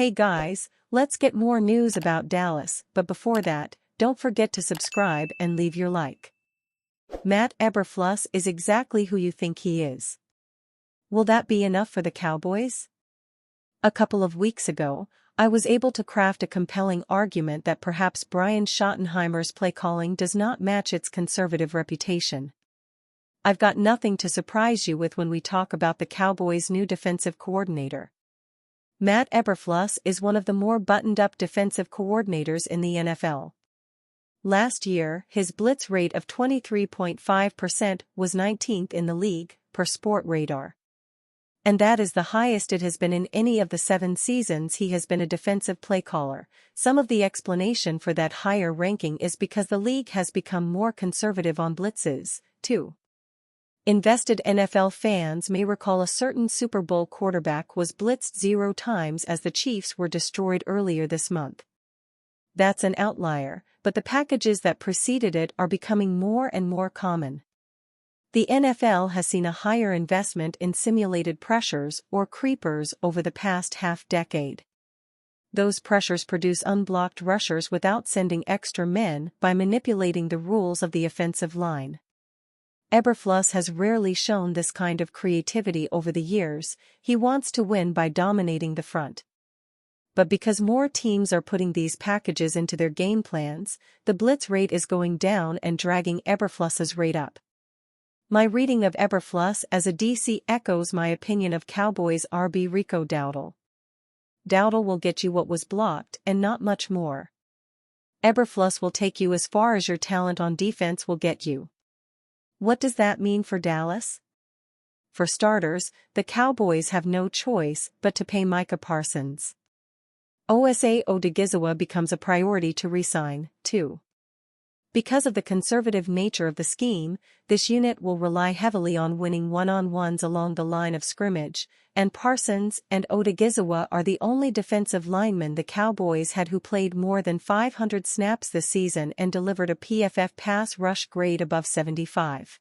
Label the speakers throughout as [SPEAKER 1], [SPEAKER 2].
[SPEAKER 1] Hey guys, let's get more news about Dallas, but before that, don't forget to subscribe and leave your like. Matt Eberflus is exactly who you think he is. Will that be enough for the Cowboys? A couple of weeks ago, I was able to craft a compelling argument that perhaps Brian Schottenheimer's play calling does not match its conservative reputation. I've got nothing to surprise you with when we talk about the Cowboys' new defensive coordinator. Matt Eberflus is one of the more buttoned-up defensive coordinators in the NFL. Last year, his blitz rate of 23.5% was 19th in the league, per Sportradar. And that is the highest it has been in any of the 7 seasons he has been a defensive play caller. Some of the explanation for that higher ranking is because the league has become more conservative on blitzes, too. Invested NFL fans may recall a certain Super Bowl quarterback was blitzed 0 times as the Chiefs were destroyed earlier this month. That's an outlier, but the packages that preceded it are becoming more and more common. The NFL has seen a higher investment in simulated pressures or creepers over the past half-decade. Those pressures produce unblocked rushers without sending extra men by manipulating the rules of the offensive line. Eberflus has rarely shown this kind of creativity over the years. He wants to win by dominating the front. But because more teams are putting these packages into their game plans, the blitz rate is going down and dragging Eberflus's rate up. My reading of Eberflus as a DC echoes my opinion of Cowboys RB Rico Dowdle. Dowdle will get you what was blocked and not much more. Eberflus will take you as far as your talent on defense will get you. What does that mean for Dallas? For starters, the Cowboys have no choice but to pay Micah Parsons. Osa Odigizua becomes a priority to re-sign, too. Because of the conservative nature of the scheme, this unit will rely heavily on winning one-on-ones along the line of scrimmage, and Parsons and Odigizua are the only defensive linemen the Cowboys had who played more than 500 snaps this season and delivered a PFF pass rush grade above 75.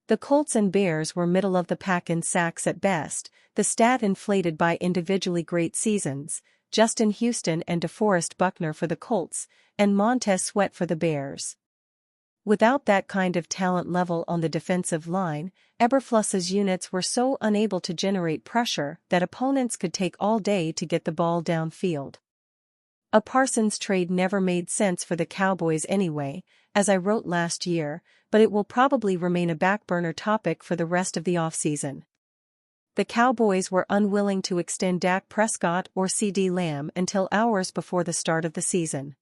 [SPEAKER 1] The Colts and Bears were middle of the pack in sacks at best, the stat inflated by individually great seasons, Justin Houston and DeForest Buckner for the Colts, and Montez Sweat for the Bears. Without that kind of talent level on the defensive line, Eberflus's units were so unable to generate pressure that opponents could take all day to get the ball downfield. A Parsons trade never made sense for the Cowboys anyway, as I wrote last year, but it will probably remain a backburner topic for the rest of the offseason. The Cowboys were unwilling to extend Dak Prescott or CeeDee Lamb until hours before the start of the season.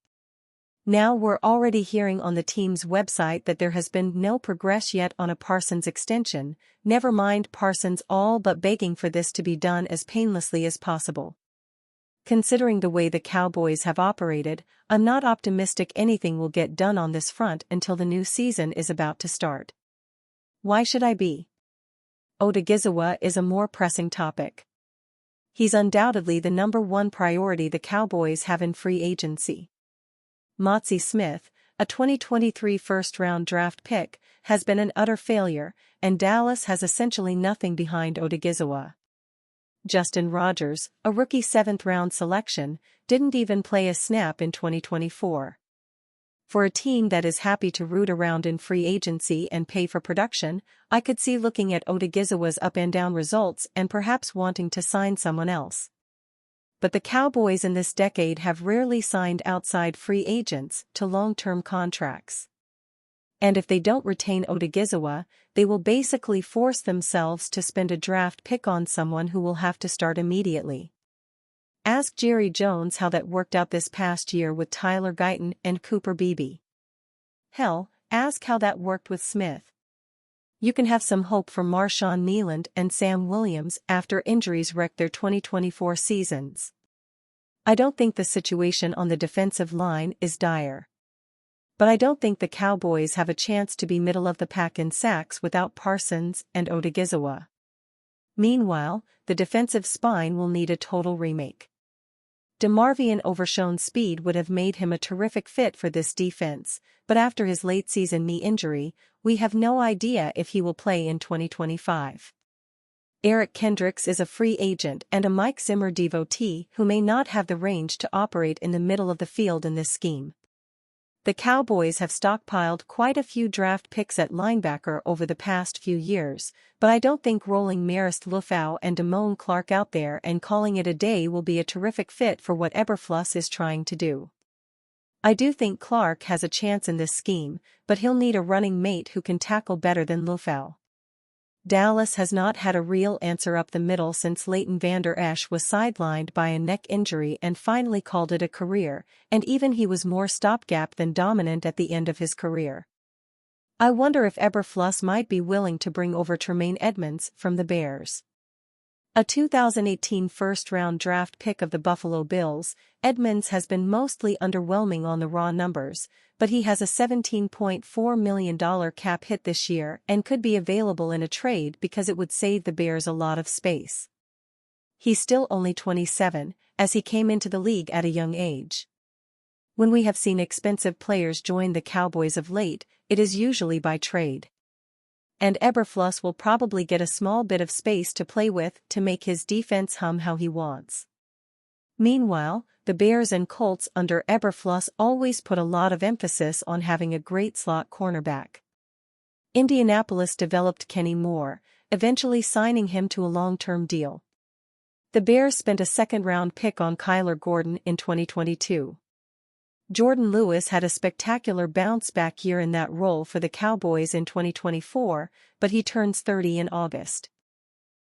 [SPEAKER 1] Now we're already hearing on the team's website that there has been no progress yet on a Parsons extension, never mind Parsons all but begging for this to be done as painlessly as possible. Considering the way the Cowboys have operated, I'm not optimistic anything will get done on this front until the new season is about to start. Why should I be? Odigizua is a more pressing topic. He's undoubtedly the number one priority the Cowboys have in free agency. Motzie Smith, a 2023 first-round draft pick, has been an utter failure, and Dallas has essentially nothing behind Odigizua. Justin Rogers, a rookie 7th-round selection, didn't even play a snap in 2024. For a team that is happy to root around in free agency and pay for production, I could see looking at Odigizua's up-and-down results and perhaps wanting to sign someone else. But the Cowboys in this decade have rarely signed outside free agents to long-term contracts. And if they don't retain Odigizua, they will basically force themselves to spend a draft pick on someone who will have to start immediately. Ask Jerry Jones how that worked out this past year with Tyler Guyton and Cooper Beebe. Hell, ask how that worked with Smith. You can have some hope for Marshawn Kneeland and Sam Williams after injuries wrecked their 2024 seasons. I don't think the situation on the defensive line is dire. But I don't think the Cowboys have a chance to be middle of the pack in sacks without Parsons and Odigizua. Meanwhile, the defensive spine will need a total remake. DeMarvion Overshown's speed would have made him a terrific fit for this defense, but after his late-season knee injury, we have no idea if he will play in 2025. Eric Kendricks is a free agent and a Mike Zimmer devotee who may not have the range to operate in the middle of the field in this scheme. The Cowboys have stockpiled quite a few draft picks at linebacker over the past few years, but I don't think rolling Marist Liufau and Damone Clark out there and calling it a day will be a terrific fit for what Eberflus is trying to do. I do think Clark has a chance in this scheme, but he'll need a running mate who can tackle better than Liufau. Dallas has not had a real answer up the middle since Leighton Vander Esch was sidelined by a neck injury and finally called it a career, and even he was more stopgap than dominant at the end of his career. I wonder if Eberflus might be willing to bring over Tremaine Edmunds from the Bears. A 2018 first-round draft pick of the Buffalo Bills, Edmunds has been mostly underwhelming on the raw numbers, but he has a $17.4 million cap hit this year and could be available in a trade because it would save the Bears a lot of space. He's still only 27, as he came into the league at a young age. When we have seen expensive players join the Cowboys of late, it is usually by trade. And Eberflus will probably get a small bit of space to play with to make his defense hum how he wants. Meanwhile, the Bears and Colts under Eberflus always put a lot of emphasis on having a great slot cornerback. Indianapolis developed Kenny Moore, eventually signing him to a long-term deal. The Bears spent a second-round pick on Kyler Gordon in 2022. Jordan Lewis had a spectacular bounce-back year in that role for the Cowboys in 2024, but he turns 30 in August.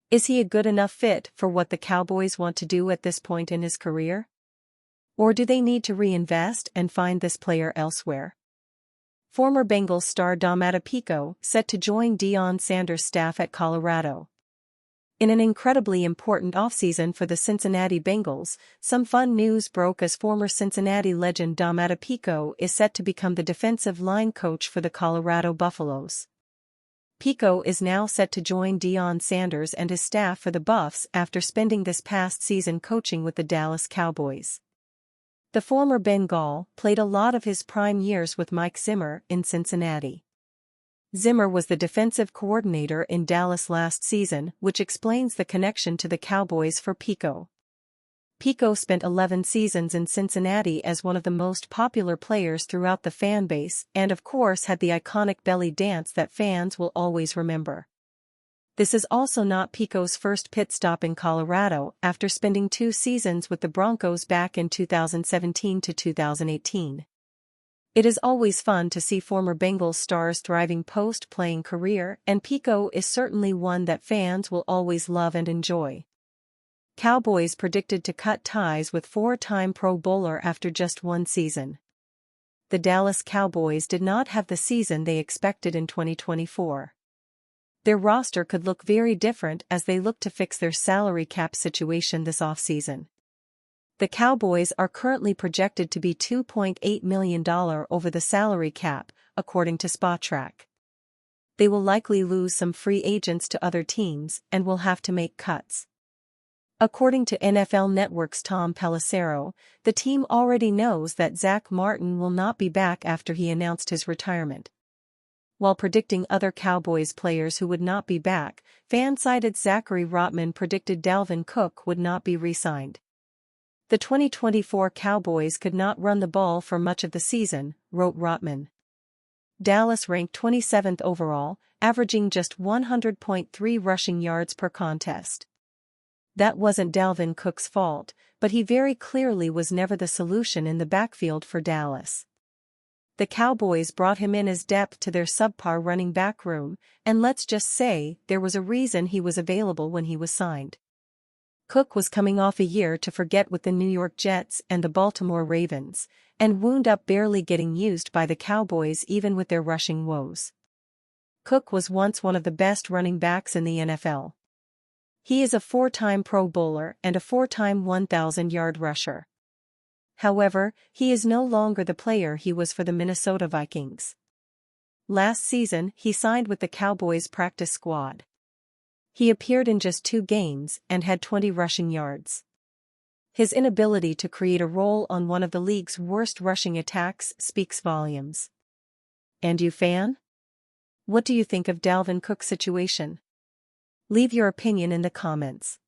[SPEAKER 1] Is he a good enough fit for what the Cowboys want to do at this point in his career? Or do they need to reinvest and find this player elsewhere? Former Bengals star Domata Pico set to join Deion Sanders' staff at Colorado. In an incredibly important offseason for the Cincinnati Bengals, some fun news broke as former Cincinnati legend Domata Pico is set to become the defensive line coach for the Colorado Buffaloes. Pico is now set to join Deion Sanders and his staff for the Buffs after spending this past season coaching with the Dallas Cowboys. The former Bengal played a lot of his prime years with Mike Zimmer in Cincinnati. Zimmer was the defensive coordinator in Dallas last season, which explains the connection to the Cowboys for Pico. Pico spent 11 seasons in Cincinnati as one of the most popular players throughout the fan base and of course had the iconic belly dance that fans will always remember. This is also not Pico's first pit stop in Colorado after spending 2 seasons with the Broncos back in 2017 to 2018. It is always fun to see former Bengals stars thriving post-playing career, and Pico is certainly one that fans will always love and enjoy. Cowboys predicted to cut ties with 4-time Pro Bowler after just 1 season. The Dallas Cowboys did not have the season they expected in 2024. Their roster could look very different as they look to fix their salary cap situation this offseason. The Cowboys are currently projected to be $2.8 million over the salary cap, according to Spotrac. They will likely lose some free agents to other teams and will have to make cuts. According to NFL Network's Tom Pelissero, the team already knows that Zach Martin will not be back after he announced his retirement. While predicting other Cowboys players who would not be back, fan-sided Zachary Rotman predicted Dalvin Cook would not be re-signed. The 2024 Cowboys could not run the ball for much of the season, wrote Rotman. Dallas ranked 27th overall, averaging just 100.3 rushing yards per contest. That wasn't Dalvin Cook's fault, but he very clearly was never the solution in the backfield for Dallas. The Cowboys brought him in as depth to their subpar running back room, and let's just say there was a reason he was available when he was signed. Cook was coming off a year to forget with the New York Jets and the Baltimore Ravens, and wound up barely getting used by the Cowboys even with their rushing woes. Cook was once one of the best running backs in the NFL. He is a 4-time Pro Bowler and a 4-time 1,000-yard rusher. However, he is no longer the player he was for the Minnesota Vikings. Last season, he signed with the Cowboys practice squad. He appeared in just 2 games and had 20 rushing yards. His inability to create a role on one of the league's worst rushing attacks speaks volumes. And you, fan? What do you think of Dalvin Cook's situation? Leave your opinion in the comments.